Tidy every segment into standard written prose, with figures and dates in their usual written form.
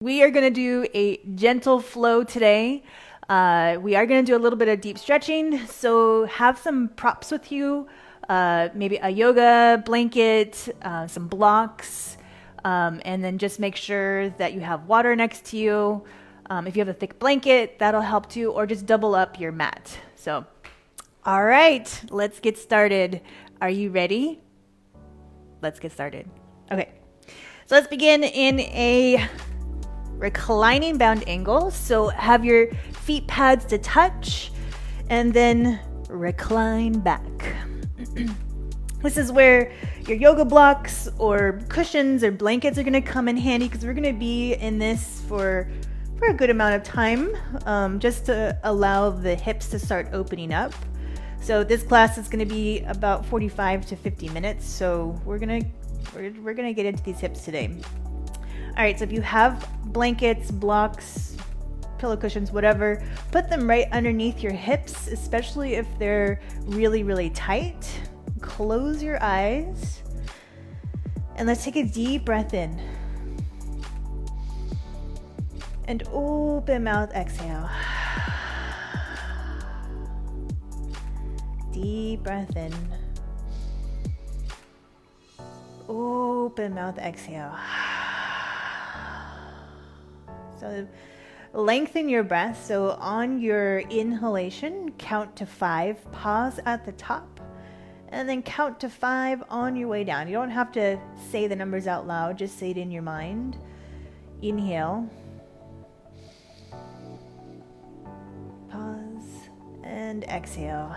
We are going to do a gentle flow today. We are going to do a little bit of deep stretching, so have some props with you, maybe a yoga blanket, some blocks, and then just make sure that you have water next to you. If you have a thick blanket, that'll help too, or just double up your mat. So, all right, let's get started. Are you ready? Let's get started. Okay, so let's begin in a reclining bound angle. So have your feet pads to touch and then recline back. This is where your yoga blocks or cushions or blankets are going to come in handy, because we're going to be in this for a good amount of time, just to allow the hips to start opening up. So this class is going to be about 45 to 50 minutes. So we're going to get into these hips today. All right, so if you have blankets, blocks, pillow cushions, whatever, put them right underneath your hips, especially if they're really, really tight. Close your eyes and let's take a deep breath in. And open mouth, exhale. Deep breath in. Open mouth, exhale. So lengthen your breath. So on your inhalation, count to 5, pause at the top, and then count to 5 on your way down. You don't have to say the numbers out loud, just say it in your mind. Inhale, pause, and exhale.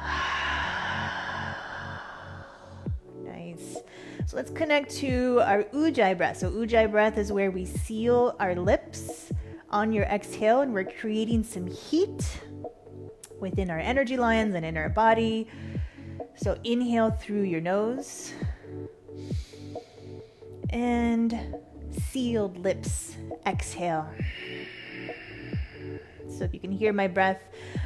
Nice. So let's connect to our Ujjayi breath. So Ujjayi breath is where we seal our lips on your exhale, and we're creating some heat within our energy lines and in our body. So inhale through your nose and sealed lips, exhale. So if you can hear my breath,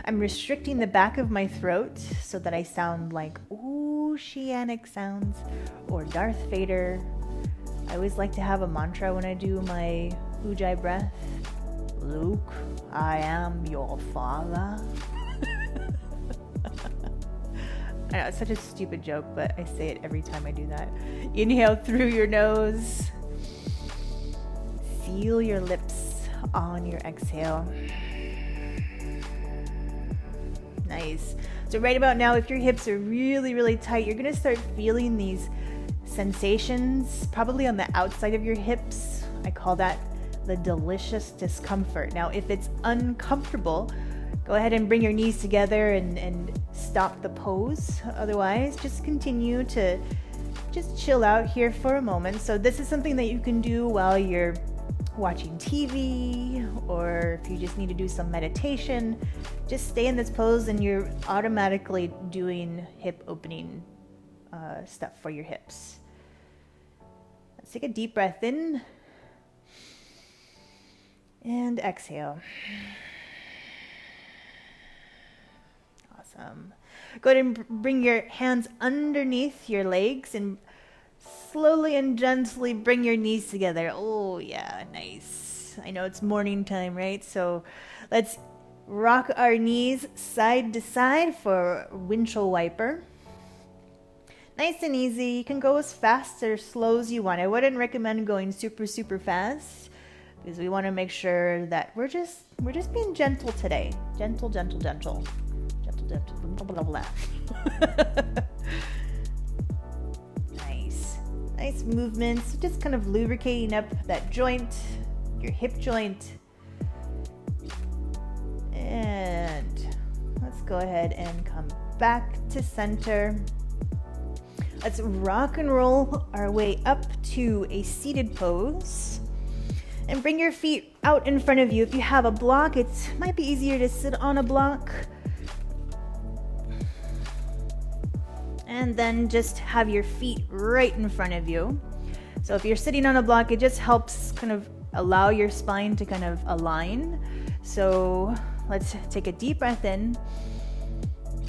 I'm restricting the back of my throat so that I sound like oceanic sounds or Darth Vader. I always like to have a mantra when I do my Ujjayi breath. Luke, I am your father. I know, it's such a stupid joke, but I say it every time I do that. Inhale through your nose. Seal your lips on your exhale. Nice. So right about now, if your hips are really, really tight, you're going to start feeling these sensations, probably on the outside of your hips. I call that the delicious discomfort. Now, if it's uncomfortable, go ahead and bring your knees together and stop the pose. Otherwise, just continue to just chill out here for a moment. So this is something that you can do while you're watching TV, or if you just need to do some meditation, just stay in this pose and you're automatically doing hip opening stuff for your hips. Let's take a deep breath in and exhale. Awesome. Go ahead and bring your hands underneath your legs and slowly and gently bring your knees together. Oh yeah, nice. I know it's morning time, right? So let's rock our knees side to side for windshield wiper. Nice and easy. You can go as fast or slow as you want. I wouldn't recommend going super, super fast, because we want to make sure that we're just being gentle today. Gentle, gentle, gentle. Gentle, gentle, blah, blah, blah. Nice movements, just kind of lubricating up that joint, your hip joint. And let's go ahead and come back to center. Let's rock and roll our way up to a seated pose. And bring your feet out in front of you. If you have a block, it might be easier to sit on a block. And then just have your feet right in front of you. So if you're sitting on a block, it just helps kind of allow your spine to kind of align. So let's take a deep breath in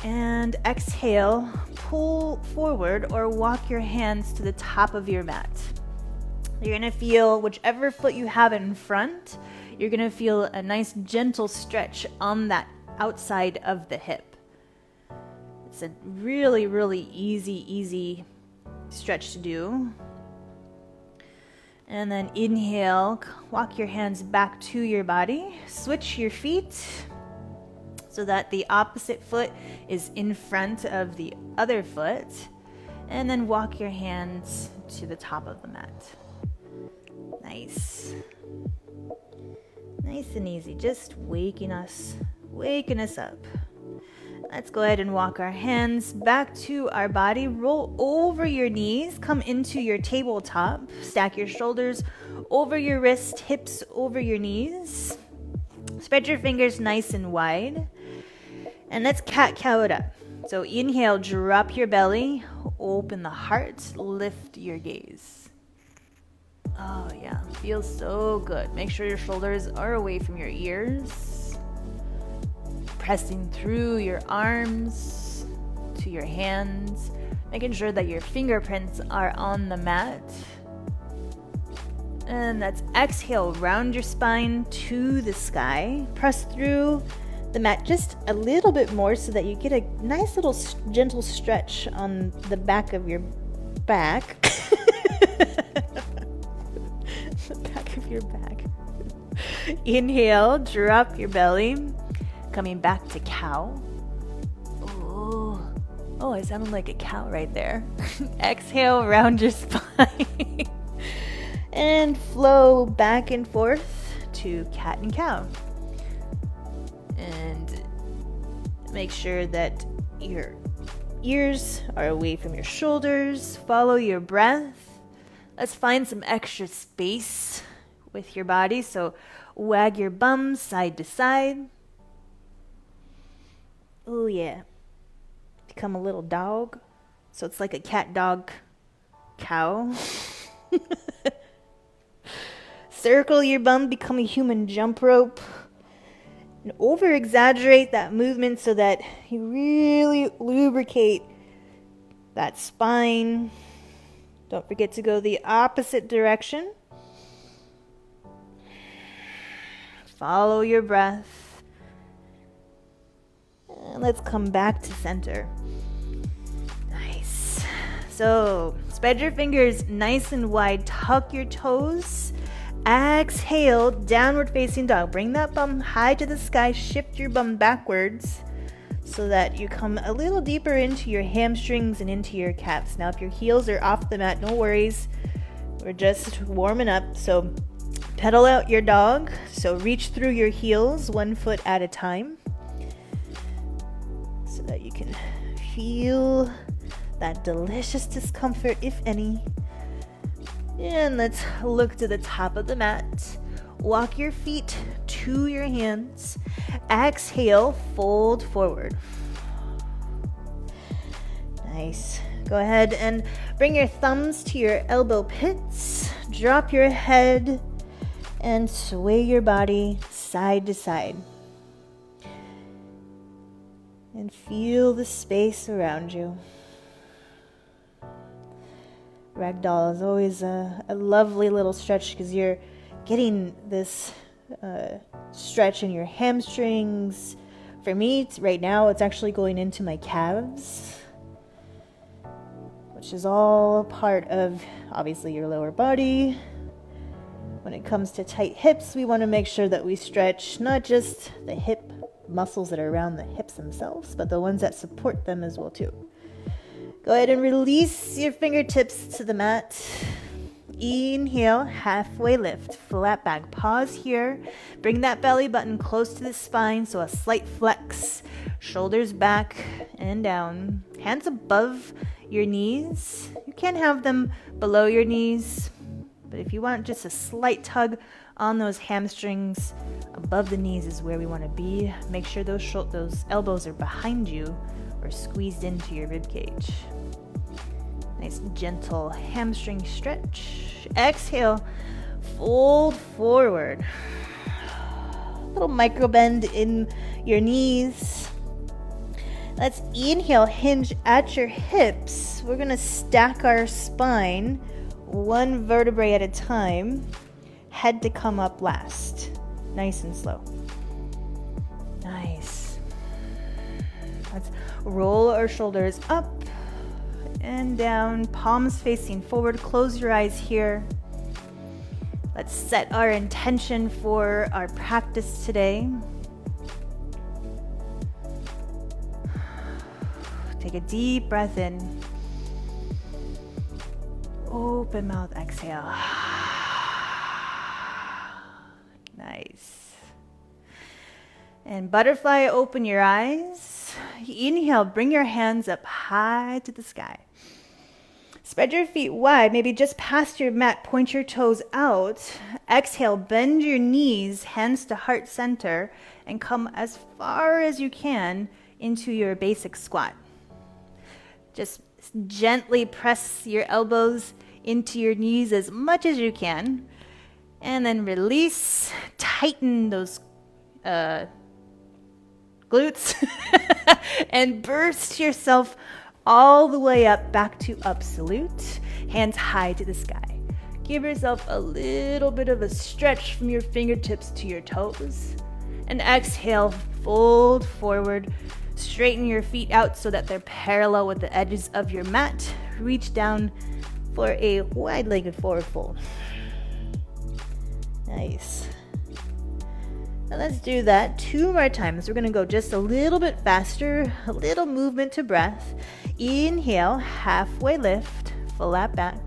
and exhale. Pull forward or walk your hands to the top of your mat. You're gonna feel whichever foot you have in front, you're gonna feel a nice gentle stretch on that outside of the hip. It's a really, really easy stretch to do. And then inhale, walk your hands back to your body. Switch your feet so that the opposite foot is in front of the other foot. And then walk your hands to the top of the mat. Nice. Nice and easy, just waking us up. Let's go ahead and walk our hands back to our body. Roll over your knees, come into your tabletop. Stack your shoulders over your wrist, hips over your knees. Spread your fingers nice and wide. And let's cat-cow it up. So inhale, drop your belly, open the heart, lift your gaze. Oh yeah, feels so good. Make sure your shoulders are away from your ears. Pressing through your arms to your hands, making sure that your fingerprints are on the mat. And let's exhale, round your spine to the sky. Press through the mat just a little bit more so that you get a nice little gentle stretch on the back of your back. The back of your back. Inhale, drop your belly. Coming back to cow. Oh, I sounded like a cow right there. Exhale, round your spine. And flow back and forth to cat and cow. And make sure that your ears are away from your shoulders. Follow your breath. Let's find some extra space with your body. So wag your bum side to side. Oh yeah. Become a little dog. So it's like a cat, dog, cow. Circle your bum, become a human jump rope. And over exaggerate that movement so that you really lubricate that spine. Don't forget to go the opposite direction. Follow your breath. And let's come back to center. Nice. So spread your fingers nice and wide. Tuck your toes. Exhale, downward facing dog. Bring that bum high to the sky. Shift your bum backwards so that you come a little deeper into your hamstrings and into your calves. Now, if your heels are off the mat, no worries. We're just warming up. So pedal out your dog. So reach through your heels 1 foot at a time so that you can feel that delicious discomfort, if any. And let's look to the top of the mat. Walk your feet to your hands. Exhale, fold forward. Nice. Go ahead and bring your thumbs to your elbow pits. Drop your head and sway your body side to side. And feel the space around you. Ragdoll is always a lovely little stretch because you're getting this stretch in your hamstrings. For me, right now, it's actually going into my calves, which is all part of, obviously, your lower body. When it comes to tight hips, we want to make sure that we stretch not just the hip muscles that are around the hips themselves, but the ones that support them as well, too. Go ahead and release your fingertips to the mat. Inhale, halfway lift, flat back. Pause here. Bring that belly button close to the spine, so a slight flex. Shoulders back and down. Hands above your knees. You can have them below your knees, but if you want just a slight tug on those hamstrings, above the knees is where we want to be. Make sure those elbows are behind you or squeezed into your rib cage. Nice gentle hamstring stretch. Exhale, fold forward. Little micro bend in your knees. Let's inhale, hinge at your hips. We're gonna stack our spine one vertebrae at a time. Head to come up last. Nice and slow. Nice. Let's roll our shoulders up and down, palms facing forward. Close your eyes here. Let's set our intention for our practice today. Take a deep breath in. Open mouth, exhale. Nice. And butterfly, open your eyes. Inhale, bring your hands up high to the sky. Spread your feet wide, maybe just past your mat, point your toes out. Exhale, bend your knees, hands to heart center, and come as far as you can into your basic squat. Just gently press your elbows into your knees as much as you can. And then release, tighten those glutes, and burst yourself all the way up, back to absolute, hands high to the sky. Give yourself a little bit of a stretch from your fingertips to your toes. And exhale, fold forward, straighten your feet out so that they're parallel with the edges of your mat. Reach down for a wide-legged forward fold. Nice. Now let's do that 2 more times. We're going to go just a little bit faster, a little movement to breath. Inhale, halfway lift, flat back.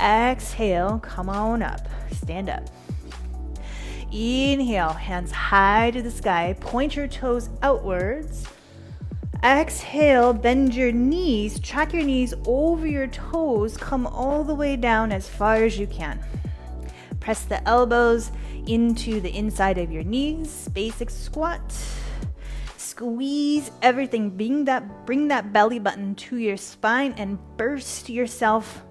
Exhale, come on up, stand up. Inhale, hands high to the sky, point your toes outwards. Exhale, bend your knees, track your knees over your toes, come all the way down as far as you can. Press the elbows into the inside of your knees, basic squat. Squeeze everything, bring that belly button to your spine and burst yourself,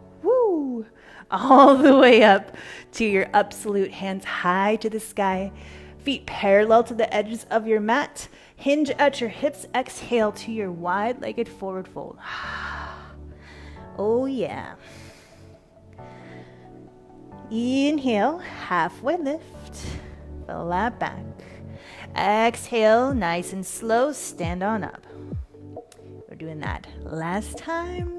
all the way up to your absolute, hands high to the sky, feet parallel to the edges of your mat. Hinge at your hips, exhale to your wide-legged forward fold. Oh yeah. Inhale, halfway lift, flat back. Exhale, nice and slow, stand on up. We're doing that last time.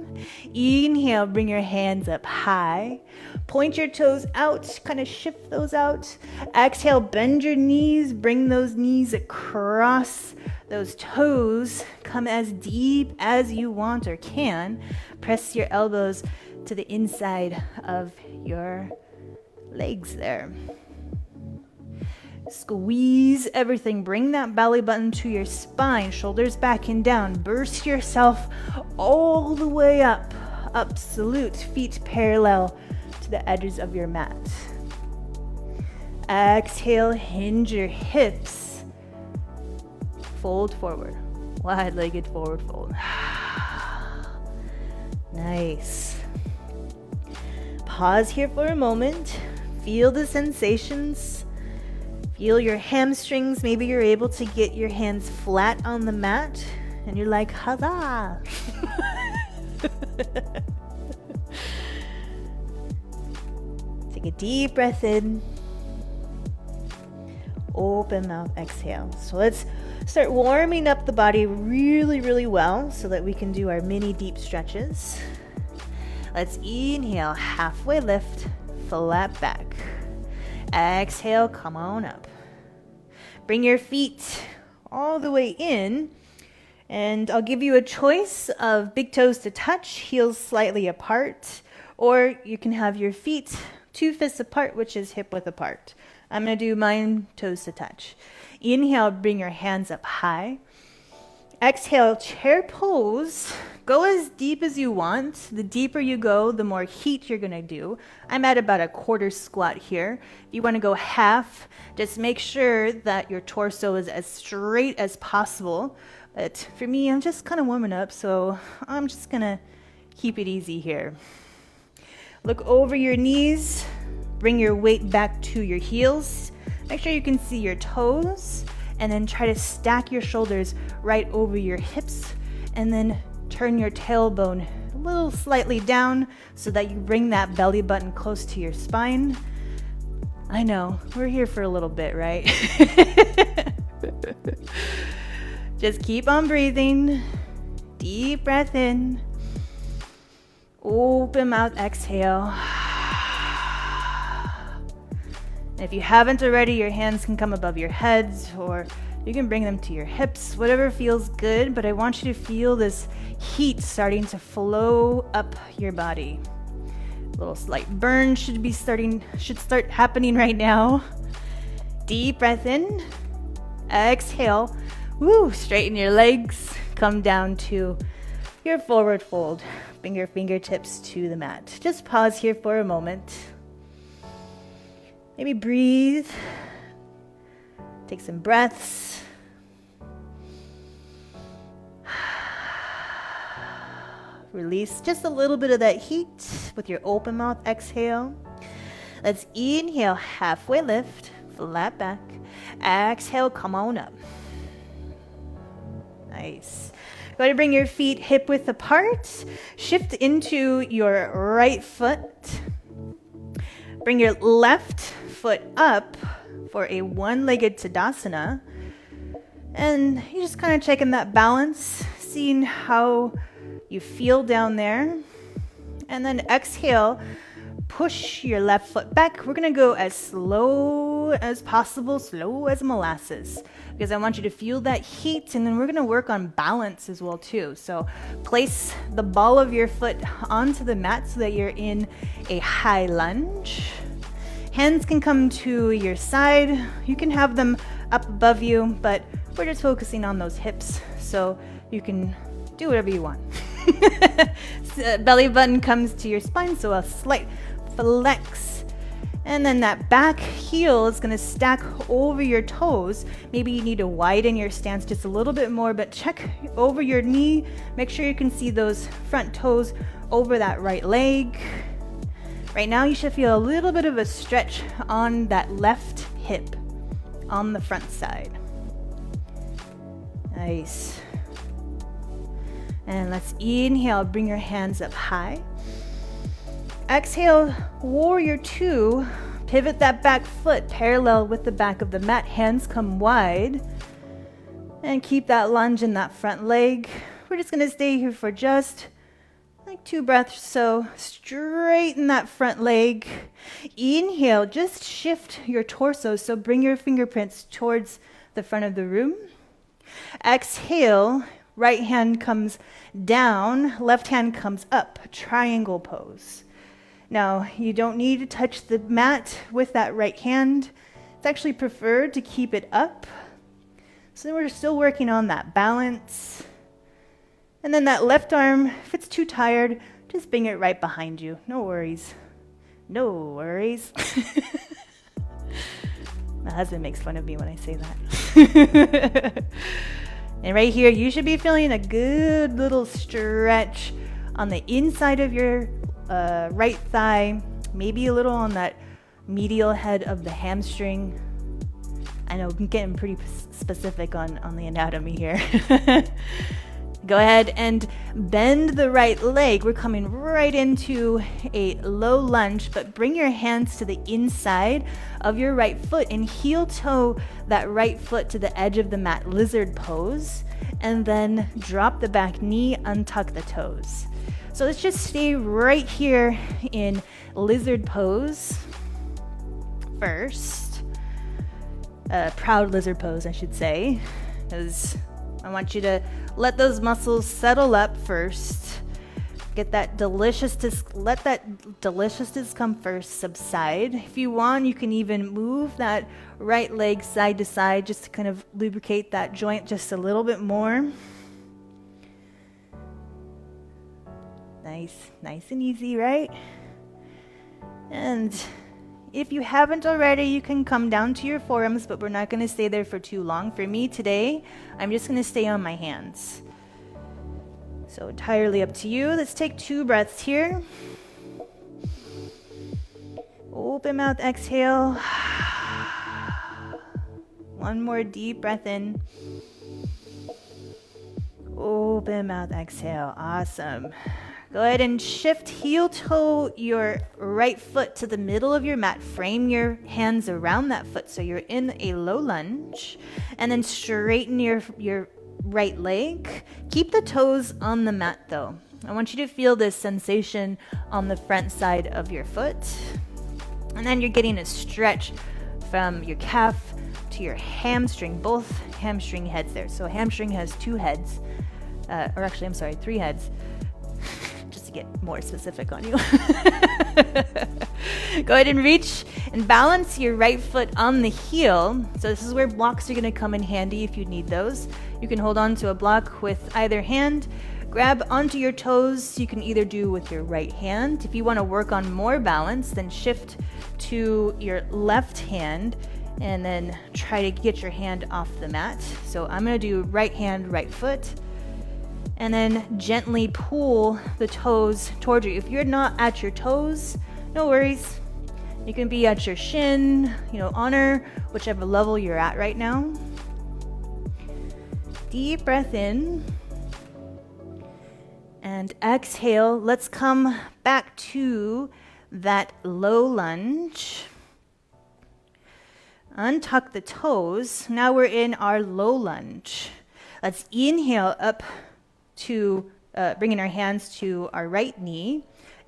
Inhale, bring your hands up high. Point your toes out, kind of shift those out. Exhale, bend your knees, bring those knees across those toes. Come as deep as you want or can. Press your elbows to the inside of your legs there. Squeeze everything. Bring that belly button to your spine, shoulders back and down. Burst yourself all the way up. Absolute. Feet parallel to the edges of your mat. Exhale, hinge your hips. Fold forward. Wide-legged forward fold. Nice. Pause here for a moment. Feel the sensations. Feel your hamstrings. Maybe you're able to get your hands flat on the mat and you're like, huzzah! Take a deep breath in. Open mouth, exhale. So let's start warming up the body really, really well so that we can do our mini deep stretches. Let's inhale, halfway lift, flat back. Exhale, come on up. Bring your feet all the way in, and I'll give you a choice of big toes to touch, heels slightly apart, or you can have your feet 2 fists apart, which is hip width apart. I'm going to do mine toes to touch. Inhale, bring your hands up high. Exhale, chair pose. Go as deep as you want. The deeper you go, the more heat you're going to do. I'm at about a quarter squat here. If you want to go half, just make sure that your torso is as straight as possible. But for me, I'm just kind of warming up, so I'm just going to keep it easy here. Look over your knees. Bring your weight back to your heels. Make sure you can see your toes. And then try to stack your shoulders right over your hips. And then turn your tailbone little slightly down so that you bring that belly button close to your spine. I know, we're here for a little bit, right? Just keep on breathing. Deep breath in. Open mouth, exhale. If you haven't already, your hands can come above your heads, or you can bring them to your hips, whatever feels good, but I want you to feel this heat starting to flow up your body. A little slight burn should start happening right now. Deep breath in, exhale. Woo, straighten your legs, come down to your forward fold. Bring your fingertips to the mat. Just pause here for a moment. Maybe breathe. Take some breaths. Release just a little bit of that heat with your open mouth exhale. Let's inhale, halfway lift, flat back. Exhale, come on up. Nice. Go ahead and bring your feet hip width apart. Shift into your right foot. Bring your left foot up for a one-legged Tadasana. And you're just kind of checking that balance, seeing how you feel down there. And then exhale, push your left foot back. We're going to go as slow as possible, slow as molasses, because I want you to feel that heat, and then we're going to work on balance as well too. So place the ball of your foot onto the mat so that you're in a high lunge. Hands can come to your side. You can have them up above you, but we're just focusing on those hips, so you can do whatever you want. Belly button comes to your spine, so a slight flex. And then that back heel is going to stack over your toes. Maybe you need to widen your stance just a little bit more, but check over your knee. Make sure you can see those front toes over that right leg. Right now, you should feel a little bit of a stretch on that left hip on the front side. Nice. And let's inhale, bring your hands up high. Exhale, warrior two. Pivot that back foot parallel with the back of the mat. Hands come wide. And keep that lunge in that front leg. We're just going to stay here for just like 2 breaths. So straighten that front leg. Inhale, just shift your torso. So bring your fingerprints towards the front of the room. Exhale, right hand comes down, left hand comes up, triangle pose. Now, you don't need to touch the mat with that right hand. It's actually preferred to keep it up. So we're still working on that balance. And then that left arm, if it's too tired, just bring it right behind you. No worries. No worries. My husband makes fun of me when I say that. And right here, you should be feeling a good little stretch on the inside of your right thigh, maybe a little on that medial head of the hamstring. I know I'm getting pretty specific on the anatomy here. Go ahead and bend the right leg. We're coming right into a low lunge, but bring your hands to the inside of your right foot and heel toe that right foot to the edge of the mat, lizard pose, and then drop the back knee, untuck the toes. So let's just stay right here in lizard pose first. Proud lizard pose, I should say, because I want you to let those muscles settle up first. Get that deliciousness, let that deliciousness come first, subside. If you want, you can even move that right leg side to side just to kind of lubricate that joint just a little bit more. Nice and easy, right? And if you haven't already, you can come down to your forearms, but we're not going to stay there for too long. For me today, I'm just going to stay on my hands. So entirely up to you. Let's take 2 breaths here. Open mouth, exhale. One more deep breath in. Open mouth, exhale. Awesome. Go ahead and shift heel toe your right foot to the middle of your mat. Frame your hands around that foot so you're in a low lunge. And then straighten your right leg. Keep the toes on the mat though. I want you to feel this sensation on the front side of your foot. And then you're getting a stretch from your calf to your hamstring, both hamstring heads there. So hamstring has 2 heads, or actually, I'm sorry, 3 heads. Just to get more specific on you. Go ahead and reach and balance your right foot on the heel. So this is where blocks are going to come in handy if you need those. You can hold on to a block with either hand. Grab onto your toes. You can either do with your right hand. If you want to work on more balance, then shift to your left hand and then try to get your hand off the mat. So I'm going to do right hand, right foot. And then gently pull the toes towards you. If you're not at your toes, no worries. You can be at your shin, honor whichever level you're at right now. Deep breath in. And exhale. Let's come back to that low lunge. Untuck the toes. Now we're in our low lunge. Let's inhale up to bringing our hands to our right knee.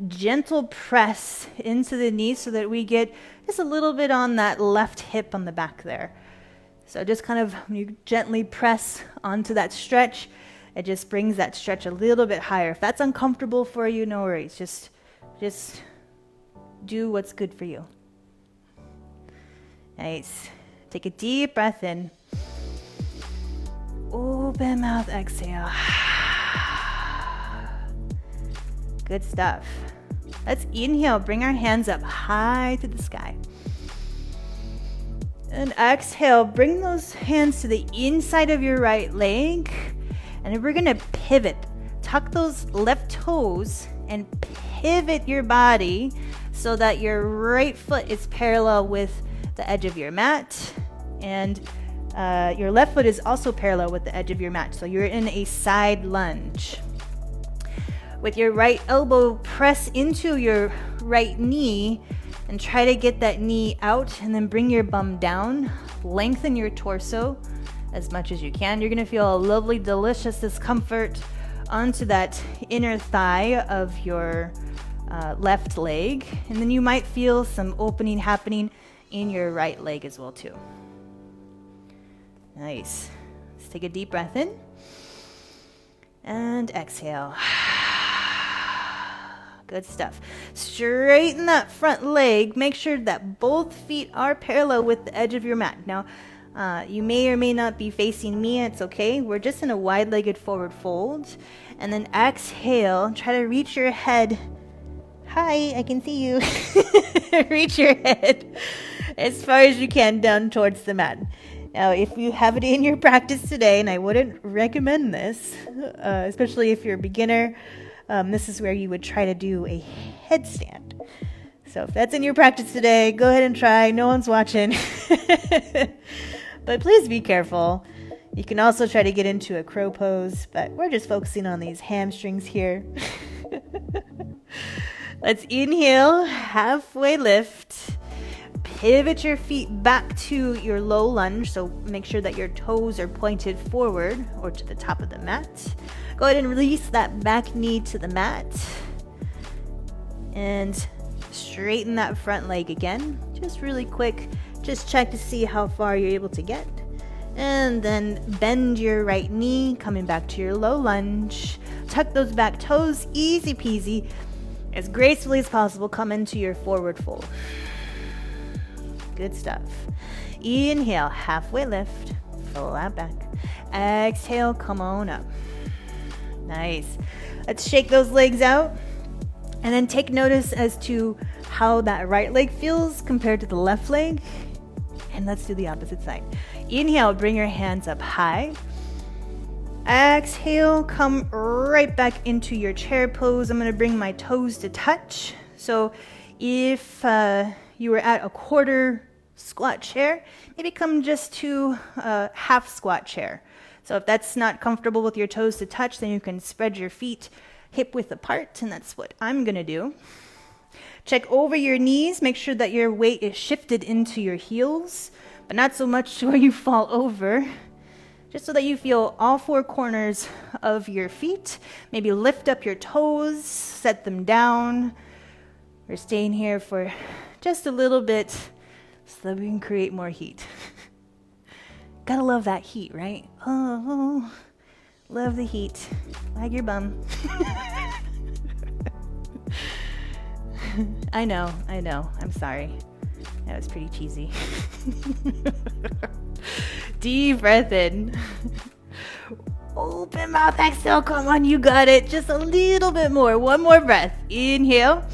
Gentle press into the knee so that we get just a little bit on that left hip on the back there. So just kind of when you gently press onto that stretch, it just brings that stretch a little bit higher. If that's uncomfortable for you, no worries. Just do what's good for you. Nice. Take a deep breath in. Open mouth, exhale. Good stuff. Let's inhale, bring our hands up high to the sky. And exhale, bring those hands to the inside of your right leg. And we're gonna pivot. Tuck those left toes and pivot your body so that your right foot is parallel with the edge of your mat. And your left foot is also parallel with the edge of your mat. So you're in a side lunge. With your right elbow, press into your right knee and try to get that knee out and then bring your bum down. Lengthen your torso as much as you can. You're gonna feel a lovely, delicious discomfort onto that inner thigh of your left leg. And then you might feel some opening happening in your right leg as well too. Nice. Let's take a deep breath in and exhale. Good stuff. Straighten that front leg. Make sure that both feet are parallel with the edge of your mat. Now, you may or may not be facing me. It's okay. We're just in a wide-legged forward fold. And then exhale. Try to reach your head. Hi, I can see you. Reach your head as far as you can down towards the mat. Now, if you have it in your practice today, and I wouldn't recommend this, especially if you're a beginner, this is where you would try to do a headstand. So if that's in your practice today, go ahead and try. No one's watching. But please be careful. You can also try to get into a crow pose, but we're just focusing on these hamstrings here. Let's inhale, halfway lift. Pivot your feet back to your low lunge, so make sure that your toes are pointed forward or to the top of the mat. Go ahead and release that back knee to the mat. And straighten that front leg again. Just really quick. Just check to see how far you're able to get. And then bend your right knee, coming back to your low lunge. Tuck those back toes, easy peasy. As gracefully as possible, come into your forward fold. Good stuff. Inhale, halfway lift, flat back. Exhale, come on up. Nice. Let's shake those legs out and then take notice as to how that right leg feels compared to the left leg. And let's do the opposite side. Inhale, bring your hands up high. Exhale, come right back into your chair pose. I'm going to bring my toes to touch. So if you were at a quarter squat chair, maybe come just to a half squat chair. So if that's not comfortable with your toes to touch, then you can spread your feet hip width apart, and that's what I'm gonna do. Check over your knees, make sure that your weight is shifted into your heels, but not so much to where you fall over, just so that you feel all four corners of your feet. Maybe lift up your toes, set them down. We're staying here for just a little bit so that we can create more heat. Gotta love that heat, right? Oh, love the heat. Wag your bum. I know. I'm sorry. That was pretty cheesy. Deep breath in. Open mouth, exhale. Come on, you got it. Just a little bit more. One more breath. Inhale.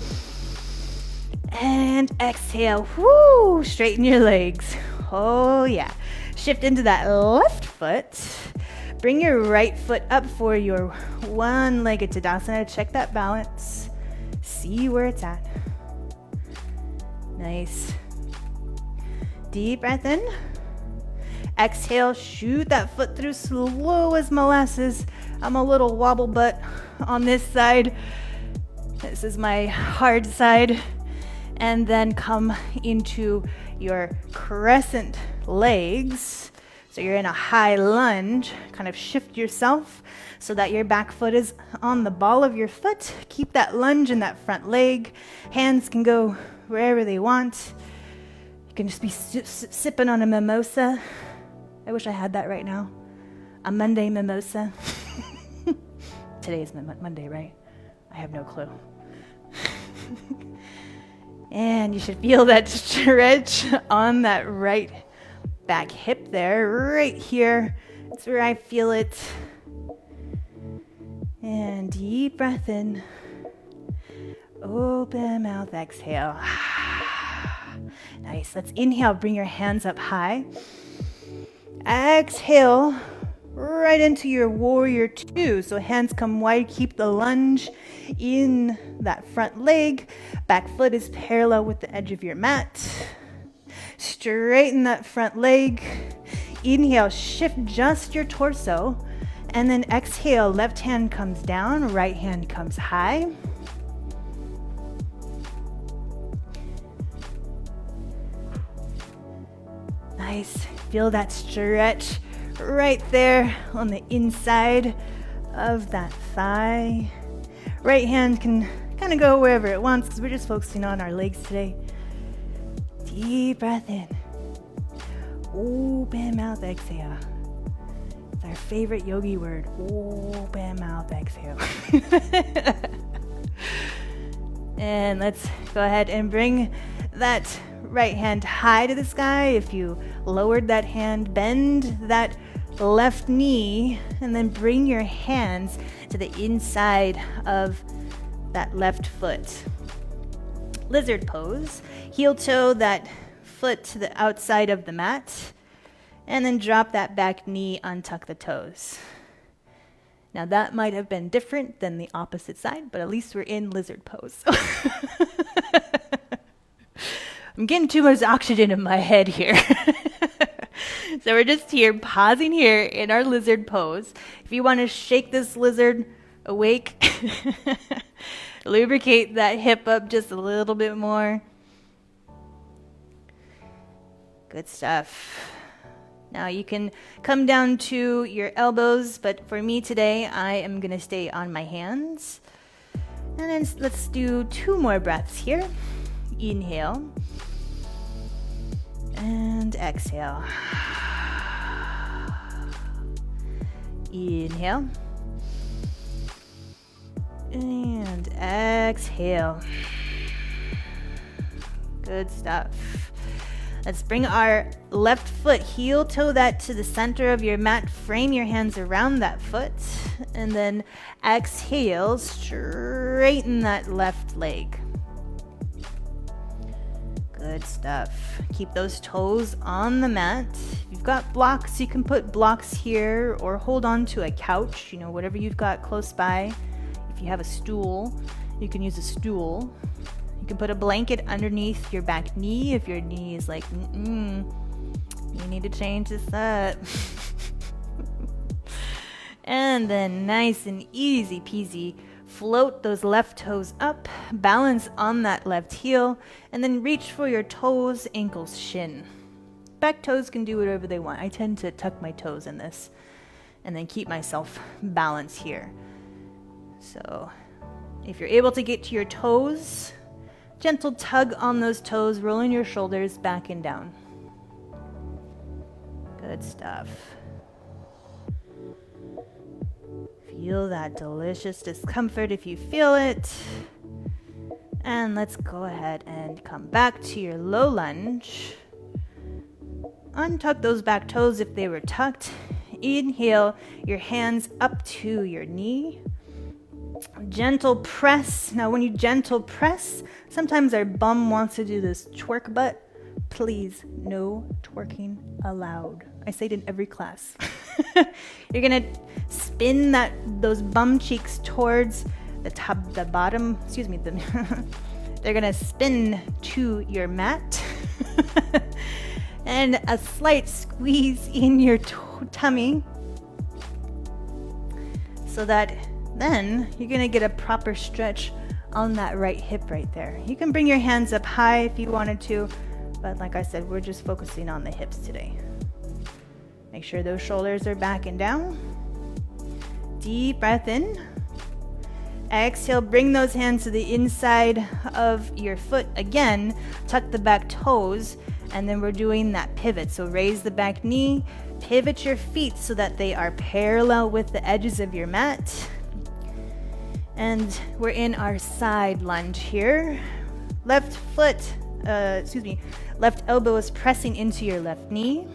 And exhale. Woo! Straighten your legs. Oh, yeah. Shift into that left foot. Bring your right foot up for your one-legged Tadasana. Check that balance. See where it's at. Nice. Deep breath in. Exhale, shoot that foot through slow as molasses. I'm a little wobble butt on this side. This is my hard side. And then come into your crescent legs. So you're in a high lunge. Kind of shift yourself so that your back foot is on the ball of your foot. Keep that lunge in that front leg. Hands can go wherever they want. You can just be sipping on a mimosa. I wish I had that right now. A Monday mimosa. Today is Monday, right? I have no clue. And you should feel that stretch on that right back hip there, right here. That's where I feel it. And deep breath in. Open mouth, exhale. Nice. Let's inhale, bring your hands up high. Exhale, right into your warrior two. So hands come wide, keep the lunge in that front leg. Back foot is parallel with the edge of your mat. Straighten that front leg. Inhale, shift just your torso. And then exhale, left hand comes down, right hand comes high. Nice. Feel that stretch right there on the inside of that thigh. Right hand can kind of go wherever it wants because we're just focusing on our legs today. Deep breath in. Open mouth, exhale. It's our favorite yogi word. Open mouth, exhale. And let's go ahead and bring that right hand high to the sky. If you lowered that hand, bend that left knee and then bring your hands to the inside of that left foot. Lizard pose. Heel toe that foot to the outside of the mat and then drop that back knee, untuck the toes. Now that might have been different than the opposite side, but at least we're in lizard pose. I'm getting too much oxygen in my head here. So we're just here, pausing here in our lizard pose. If you want to shake this lizard awake, lubricate that hip up just a little bit more. Good stuff. Now you can come down to your elbows, but for me today, I am going to stay on my hands. And then let's do 2 more breaths here. Inhale. And exhale. Inhale. And exhale. Good stuff. Let's bring our left foot, heel toe that to the center of your mat. Frame your hands around that foot. And then exhale, straighten that left leg. Good stuff. Keep those toes on the mat. If you've got blocks, you can put blocks here or hold on to a couch, whatever you've got close by. If you have a stool, you can use a stool. You can put a blanket underneath your back knee if your knee is like, you need to change this up. And then nice and easy peasy, float those left toes up, balance on that left heel, and then reach for your toes, ankles, shin. Back toes can do whatever they want. I tend to tuck my toes in this and then keep myself balanced here. So if you're able to get to your toes, gentle tug on those toes, rolling your shoulders back and down. Good stuff. Feel that delicious discomfort if you feel it. And let's go ahead and come back to your low lunge. Untuck those back toes if they were tucked. Inhale your hands up to your knee. Gentle press. Now when you gentle press, sometimes our bum wants to do this twerk butt. Please, no twerking allowed. I say it in every class. You're gonna spin those bum cheeks towards the bottom, they're gonna spin to your mat. And a slight squeeze in your tummy, so that then you're gonna get a proper stretch on that right hip right there. You can bring your hands up high if you wanted to, but like I said, we're just focusing on the hips today. Make sure those shoulders are back and down. Deep breath in. Exhale, bring those hands to the inside of your foot again. Tuck the back toes, and then we're doing that pivot. So raise the back knee, pivot your feet so that they are parallel with the edges of your mat. And we're in our side lunge here. Left elbow is pressing into your left knee.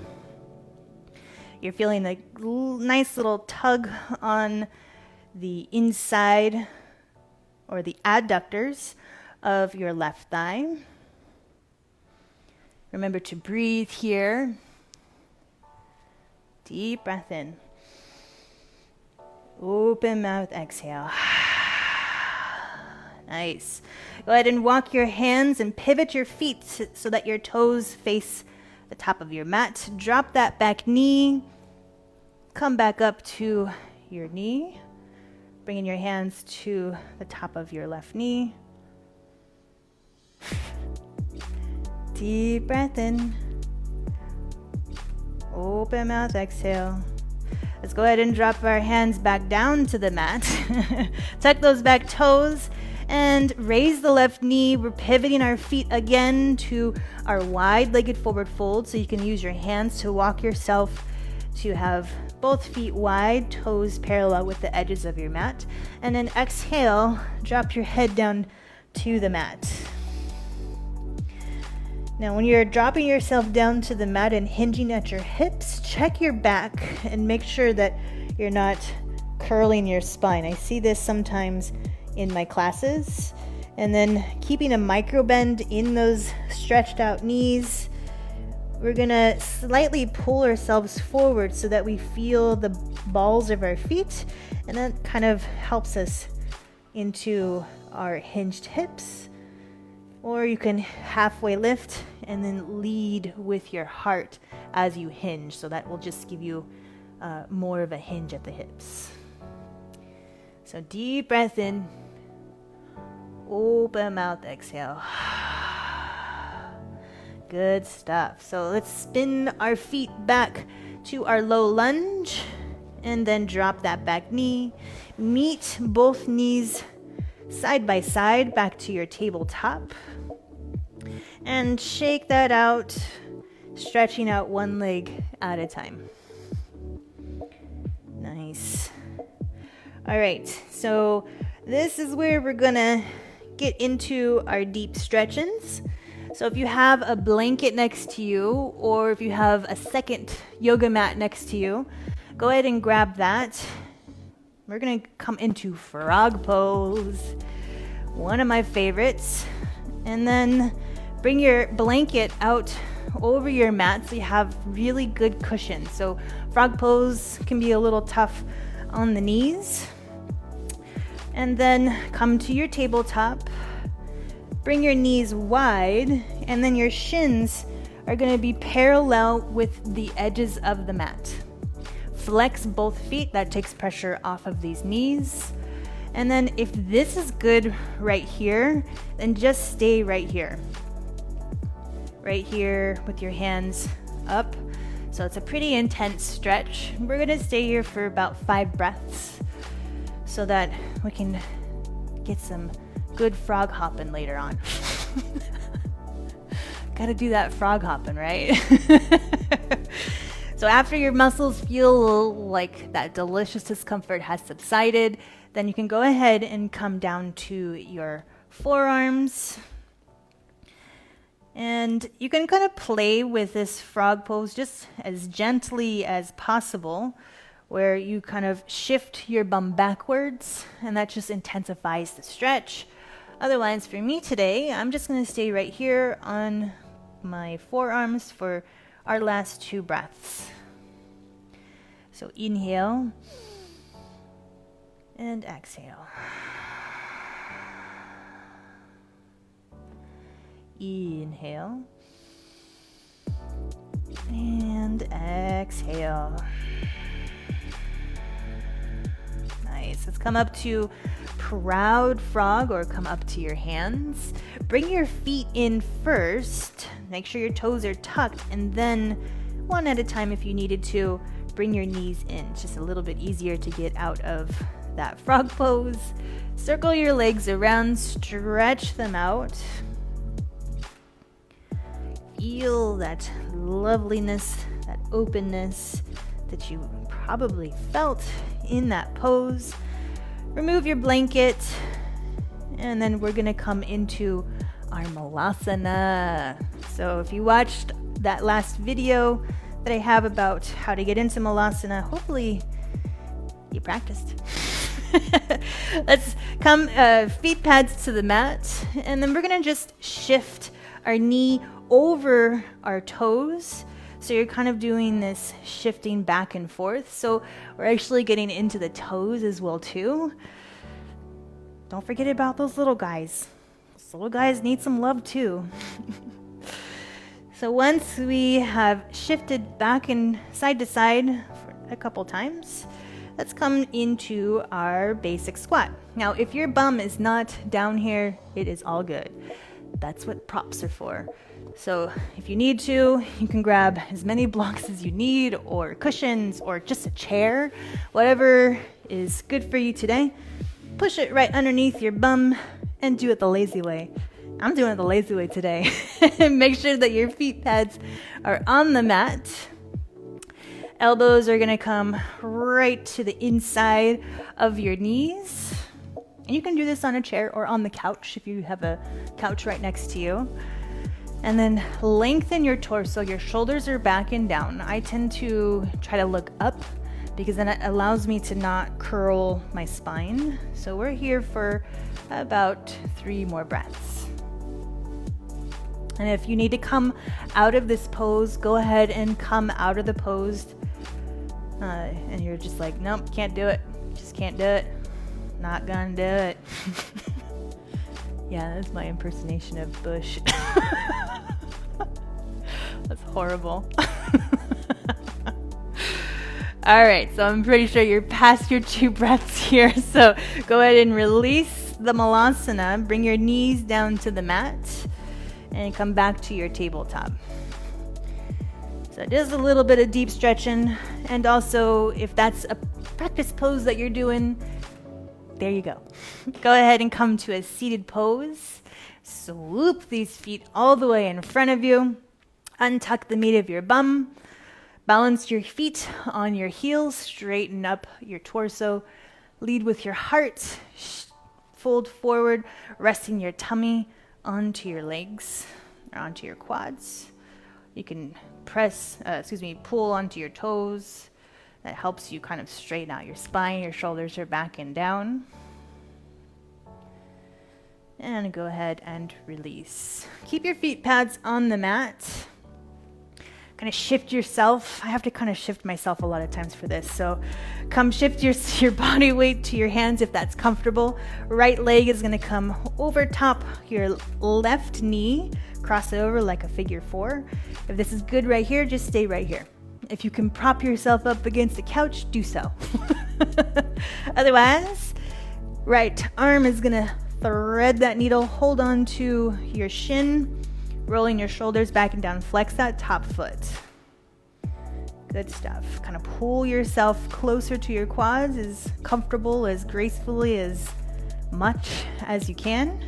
You're feeling a nice little tug on the inside or the adductors of your left thigh. Remember to breathe here. Deep breath in. Open mouth, exhale. Nice. Go ahead and walk your hands and pivot your feet so that your toes face the top of your mat. Drop that back knee. Come back up to your knee. Bringing your hands to the top of your left knee. Deep breath in. Open mouth, exhale. Let's go ahead and drop our hands back down to the mat. Tuck those back toes and raise the left knee. We're pivoting our feet again to our wide-legged forward fold, so you can use your hands to walk yourself to have both feet wide, toes parallel with the edges of your mat. And then exhale, drop your head down to the mat. Now, when you're dropping yourself down to the mat and hinging at your hips, check your back and make sure that you're not curling your spine. I see this sometimes in my classes. And then keeping a micro bend in those stretched out knees. We're gonna slightly pull ourselves forward so that we feel the balls of our feet, and that kind of helps us into our hinged hips. Or you can halfway lift and then lead with your heart as you hinge, so that will just give you more of a hinge at the hips. So deep breath in, open mouth, exhale. Good stuff. So let's spin our feet back to our low lunge and then drop that back knee. Meet both knees side by side back to your tabletop. And shake that out, stretching out one leg at a time. Nice. All right, so this is where we're gonna get into our deep stretchings. So if you have a blanket next to you, or if you have a second yoga mat next to you, go ahead and grab that. We're gonna come into frog pose, one of my favorites. And then bring your blanket out over your mat so you have really good cushion. So frog pose can be a little tough on the knees. And then come to your tabletop. Bring your knees wide, and then your shins are going to be parallel with the edges of the mat. Flex both feet. That takes pressure off of these knees. And then if this is good right here, then just stay right here. Right here with your hands up. So it's a pretty intense stretch. We're gonna stay here for about 5 breaths so that we can get some good frog hopping later on. Gotta do that frog hopping, right? So after your muscles feel like that delicious discomfort has subsided, then you can go ahead and come down to your forearms. And you can kind of play with this frog pose just as gently as possible, where you kind of shift your bum backwards, and that just intensifies the stretch. Otherwise, for me today, I'm just going to stay right here on my forearms for our last 2 breaths. So inhale and exhale. Inhale and exhale. Nice. Let's come up to proud frog, or come up to your hands. Bring your feet in first. Make sure your toes are tucked, and then one at a time if you needed to, bring your knees in. It's just a little bit easier to get out of that frog pose. Circle your legs around, stretch them out. Feel that loveliness, that openness that you probably felt in that pose. Remove your blanket, and then we're gonna come into our malasana. So if you watched that last video that I have about how to get into malasana, hopefully you practiced. Let's come feet pads to the mat, and then we're gonna just shift our knee over our toes. So you're kind of doing this shifting back and forth. So we're actually getting into the toes as well too. Don't forget about those little guys. Those little guys need some love too. So once we have shifted back and side to side for a couple times, let's come into our basic squat. Now, if your bum is not down here, it is all good. That's what props are for. So if you need to, you can grab as many blocks as you need, or cushions, or just a chair, whatever is good for you today. Push it right underneath your bum and do it the lazy way. I'm doing it the lazy way today. Make sure that your feet pads are on the mat. Elbows are gonna come right to the inside of your knees. And you can do this on a chair or on the couch if you have a couch right next to you. And then lengthen your torso. Your shoulders are back and down. I tend to try to look up because then it allows me to not curl my spine. So we're here for about 3 more breaths. And if you need to come out of this pose, go ahead and come out of the pose. And you're just like, nope, can't do it. Just can't do it. Not gonna do it. Yeah, that's my impersonation of Bush. That's horrible. All right, so I'm pretty sure you're past your 2 breaths here. So go ahead and release the malasana. Bring your knees down to the mat and come back to your tabletop. So just a little bit of deep stretching. And also, if that's a practice pose that you're doing, there you go. Go ahead and come to a seated pose. Swoop these feet all the way in front of you. Untuck the meat of your bum. Balance your feet on your heels. Straighten up your torso. Lead with your heart. Fold forward, resting your tummy onto your legs or onto your quads. You can pull onto your toes. That helps you kind of straighten out your spine. Your shoulders are back and down. And go ahead and release. Keep your feet pads on the mat. Kind of shift yourself. I have to kind of shift myself a lot of times for this. So come shift your body weight to your hands if that's comfortable. Right leg is going to come over top your left knee. Cross it over like a figure 4. If this is good right here, just stay right here. If you can prop yourself up against the couch, do so. Otherwise, Right arm is gonna thread that needle, hold on to your shin, rolling your shoulders back and down, flex that top foot. Good stuff. Kind of pull yourself closer to your quads, as comfortable, as gracefully, as much as you can.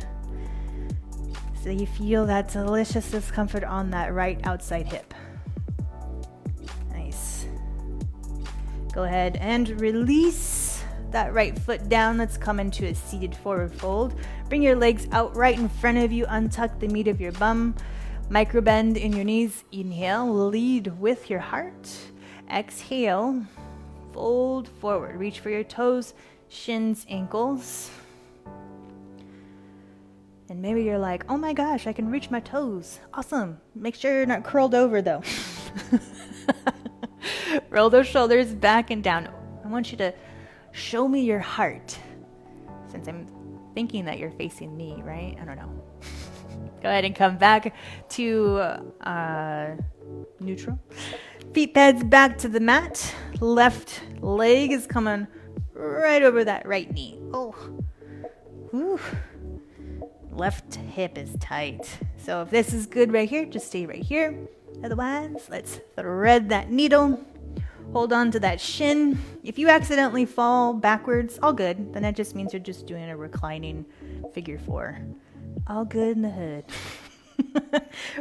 So you feel that delicious discomfort on that right outside hip. Nice. Go ahead and release that right foot down. Let's come into a seated forward fold. Bring your legs out right in front of you. Untuck the meat of your bum. Micro bend in your knees. Inhale, lead with your heart. Exhale, fold forward. Reach for your toes, shins, ankles. And maybe you're like, oh my gosh, I can reach my toes. Awesome. Make sure you're not curled over though. Roll those shoulders back and down. I want you to show me your heart. Since I'm thinking that you're facing me, right? I don't know. Go ahead and come back to neutral. Feet pads back to the mat. Left leg is coming right over that right knee. Oh. Whew. Left hip is tight. So if this is good right here, just stay right here. Otherwise, let's thread that needle. Hold on to that shin. If you accidentally fall backwards, all good. Then that just means you're just doing a reclining figure four. All good in the hood.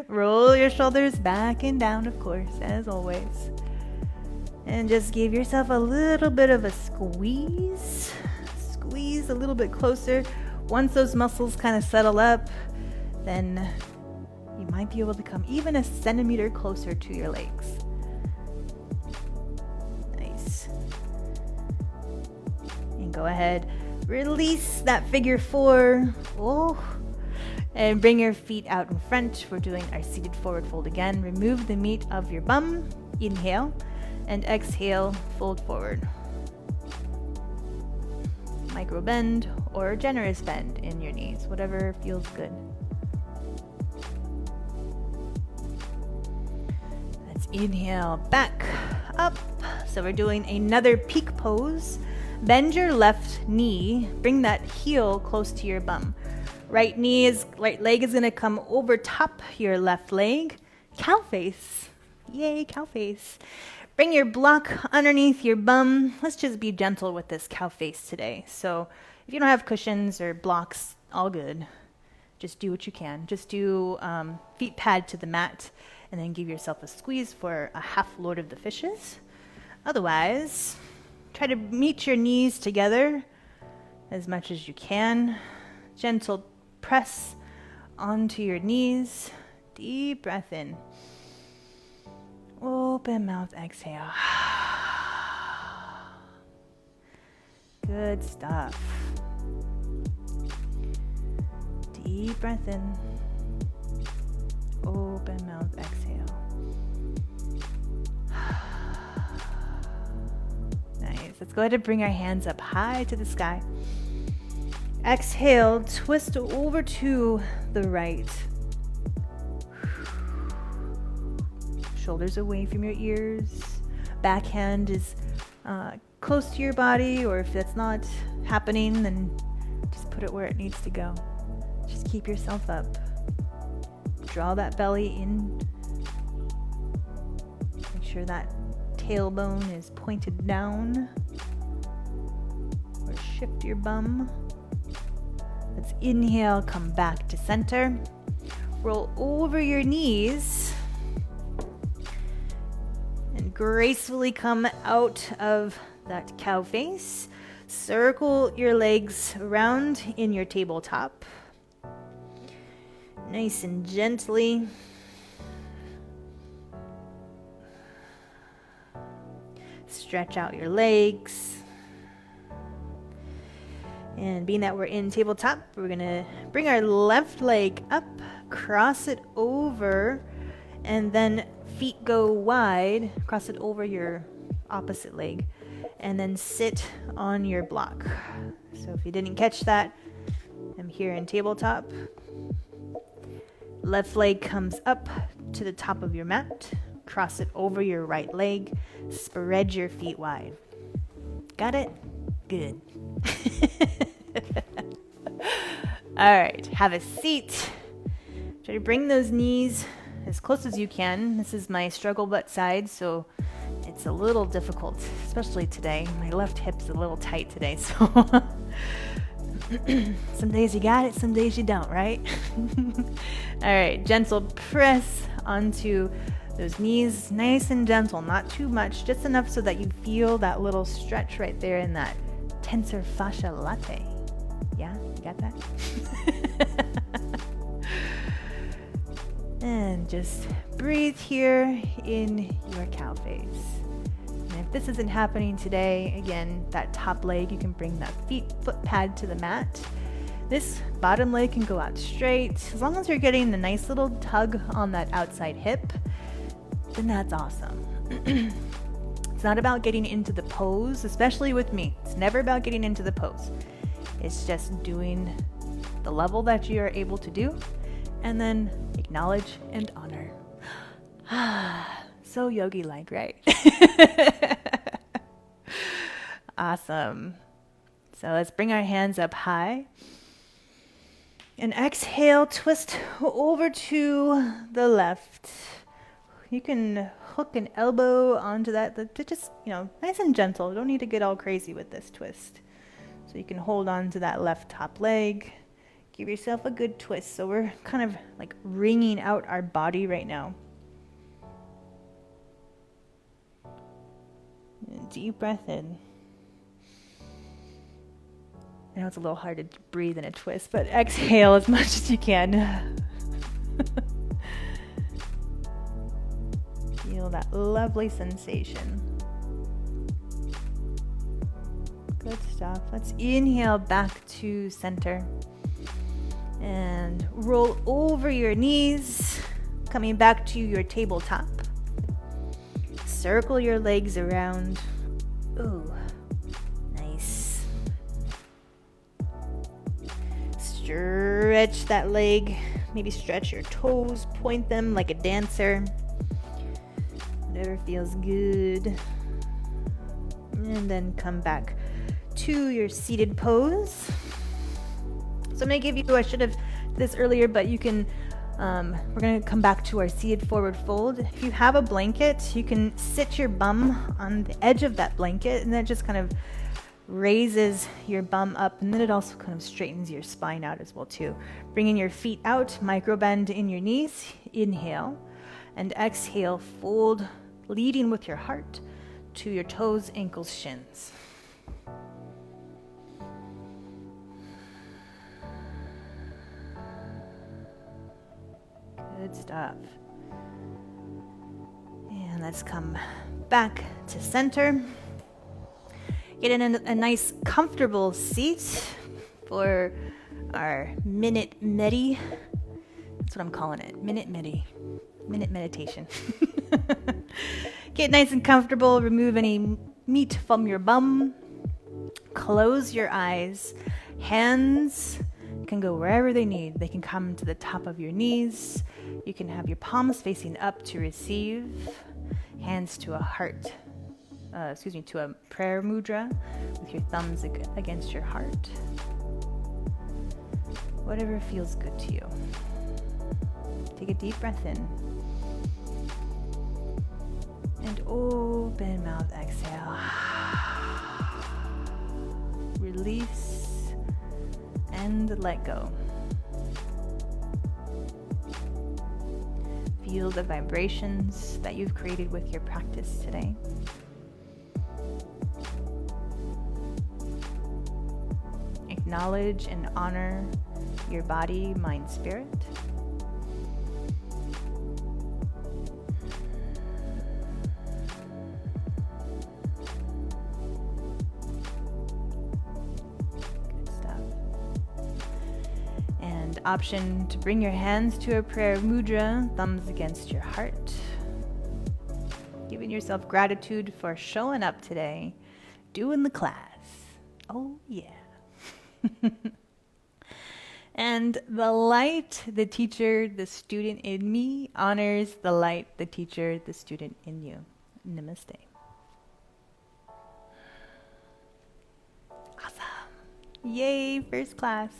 Roll your shoulders back and down, of course, as always. And just give yourself a little bit of a squeeze. Squeeze a little bit closer. Once those muscles kind of settle up, then you might be able to come even a centimeter closer to your legs. Nice. And go ahead, release that figure four. Oh. And bring your feet out in front. We're doing our seated forward fold again. Remove the meat of your bum. Inhale. And exhale, fold forward. Micro bend or generous bend in your knees, whatever feels good. Let's inhale, back, up. So we're doing another peak pose. Bend your left knee. Bring that heel close to your bum. Right leg is gonna come over top your left leg. Cow face. Yay, cow face. Bring your block underneath your bum. Let's just be gentle with this cow face today. So if you don't have cushions or blocks, all good. Just do what you can. Just do feet pad to the mat and then give yourself a squeeze for a half Lord of the Fishes. Otherwise, try to meet your knees together as much as you can. Gentle press onto your knees. Deep breath in. Open mouth, exhale. Good stuff. Deep breath in. Open mouth, exhale. Nice. Let's go ahead and bring our hands up high to the sky. Exhale, twist over to the right. Shoulders away from your ears. Back hand is close to your body, or if that's not happening, then just put it where it needs to go. Just keep yourself up. Draw that belly in. Make sure that tailbone is pointed down. Or shift your bum. Let's inhale, come back to center. Roll over your knees. And gracefully come out of that cow face. Circle your legs around in your tabletop. Nice and gently. Stretch out your legs. And being that we're in tabletop, we're gonna bring our left leg up, cross it over, and then feet go wide, cross it over your opposite leg, and then sit on your block. So if you didn't catch that, I'm here in tabletop. Left leg comes up to the top of your mat, cross it over your right leg, spread your feet wide. Got it? Good. All right, have a seat. Try to bring those knees as close as you can. This is my struggle butt side, so it's a little difficult, especially today. My left hip's a little tight today, so some days you got it, some days you don't, right? All right, gentle press onto those knees, nice and gentle, not too much, just enough so that you feel that little stretch right there in that tensor fascia latae. Yeah, you got that? And just breathe here in your cow face. And if this isn't happening today, again, that top leg, you can bring that foot pad to the mat. This bottom leg can go out straight. As long as you're getting a nice little tug on that outside hip, then that's awesome. It's not about getting into the pose, especially with me. It's never about getting into the pose. It's just doing the level that you are able to do, and then acknowledge and honor. So yogi-like, right? Awesome. So let's bring our hands up high. And exhale, twist over to the left. You can hook an elbow onto that, just, nice and gentle. Don't need to get all crazy with this twist. So you can hold on to that left top leg. Give yourself a good twist. So we're kind of like wringing out our body right now. And deep breath in. I know it's a little hard to breathe in a twist, but exhale as much as you can. Feel that lovely sensation. Good stuff. Let's inhale back to center. And roll over your knees, coming back to your tabletop. Circle your legs around. Ooh, nice. Stretch that leg. Maybe stretch your toes, point them like a dancer. Whatever feels good. And then come back to your seated pose. So I'm going to give you, I should have this earlier, but you can, we're going to come back to our seated forward fold. If you have a blanket, you can sit your bum on the edge of that blanket, and that just kind of raises your bum up, and then it also kind of straightens your spine out as well too. Bringing your feet out, micro bend in your knees, inhale, and exhale, fold, leading with your heart to your toes, ankles, shins. Good stuff. And let's come back to center. Get in a nice comfortable seat for our minute medi. That's what I'm calling it. Minute meditation. Get nice and comfortable. Remove any meat from your bum. Close your eyes. Hands can go wherever they need. They can come to the top of your knees. You can have your palms facing up to receive. Hands to a heart. To a prayer mudra with your thumbs against your heart. Whatever feels good to you. Take a deep breath in. And open mouth, exhale. Release and let go. Feel the vibrations that you've created with your practice today. Acknowledge and honor your body, mind, spirit. Good stuff. And option to bring your hands to a prayer mudra, thumbs against your heart. Giving yourself gratitude for showing up today, doing the class. Oh yeah. And the light, the teacher, the student in me honors the light, the teacher, the student in you. Namaste. Awesome. Yay, first class.